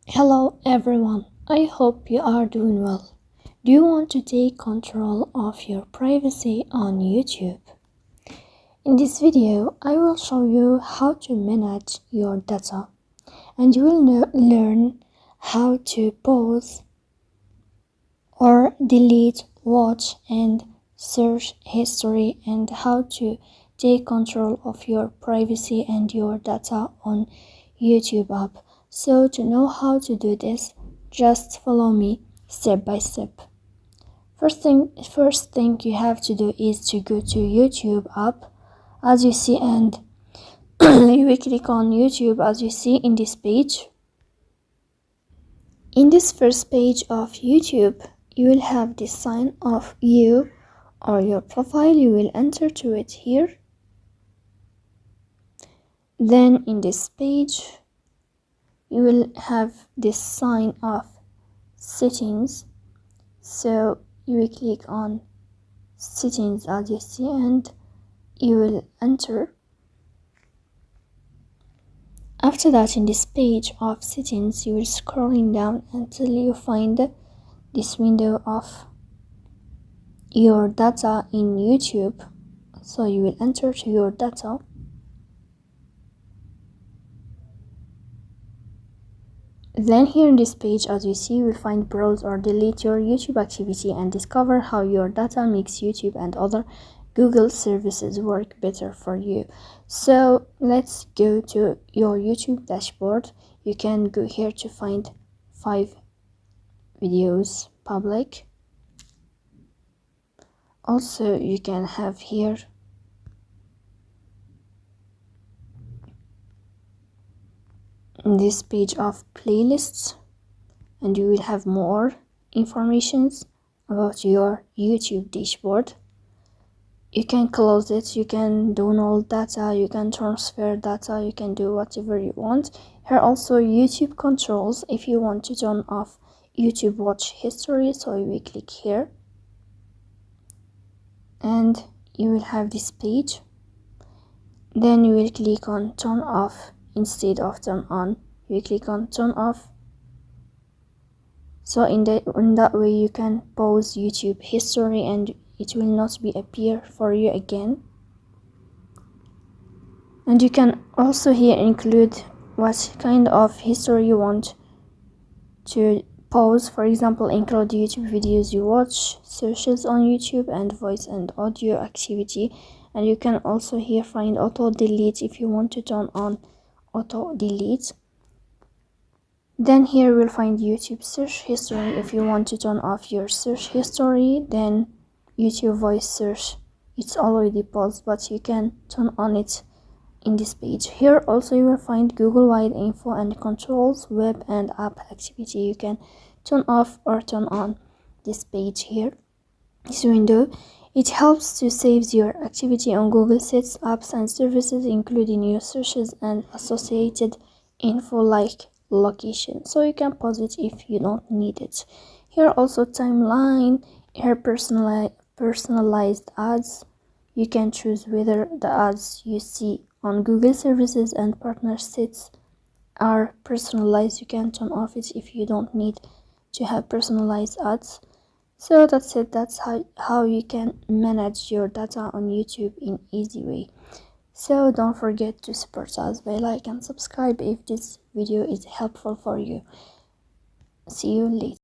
Hello everyone, I hope you are doing well. Do you want to take control of your privacy on YouTube? In this video, I will show you how to manage your data, and you will learn how to pause or delete, watch and search history, and how to take control of your privacy and your data on YouTube app. So to know how to do this, just follow me step by step. First thing you have to do is to go to YouTube app as you see, and you will click on YouTube as you see in this page. In this first page of YouTube, you will have this sign of you or your profile. You will enter to it here. Then in this page, you will have this sign of settings. So you will click on settings as you see, and you will enter. After that, in this page of settings, you will scrolling down until you find this window of your data in YouTube. So you will enter to your data. Then here in this page, as you see, you will find browse or delete your YouTube activity and discover how your data makes YouTube and other Google services work better for you. So let's go to your YouTube dashboard. You can go here to find 5 videos public. Also, you can have here this page of playlists, and you will have more informations about your YouTube dashboard. You can close it, you can download data, you can transfer data, you can do whatever you want. Here also YouTube controls if you want to turn off YouTube watch history, so you will click here and you will have this page. Then you will click on turn off instead of turn on. You click on turn off. So in that way you can pause YouTube history and it will not be appear for you again. And you can also here include what kind of history you want to pause. For example, include YouTube videos you watch, searches on YouTube, and voice and audio activity. And you can also here find auto delete if you want to turn on auto delete. Then here we'll find YouTube search history if you want to turn off your search history. Then YouTube voice search, it's already paused, but you can turn on it in this page. Here also you will find Google wide info and controls, web and app activity. You can turn off or turn on this page here, this window. It helps to save your activity on Google Sites, apps and services, including your searches and associated info like location. So you can pause it if you don't need it. Here also timeline, here personalized ads. You can choose whether the ads you see on Google services and partner sites are personalized. You can turn off it if you don't need to have personalized ads. So that's it. That's how you can manage your data on YouTube in easy way. So don't forget to support us by like and subscribe if this video is helpful for you. See you later.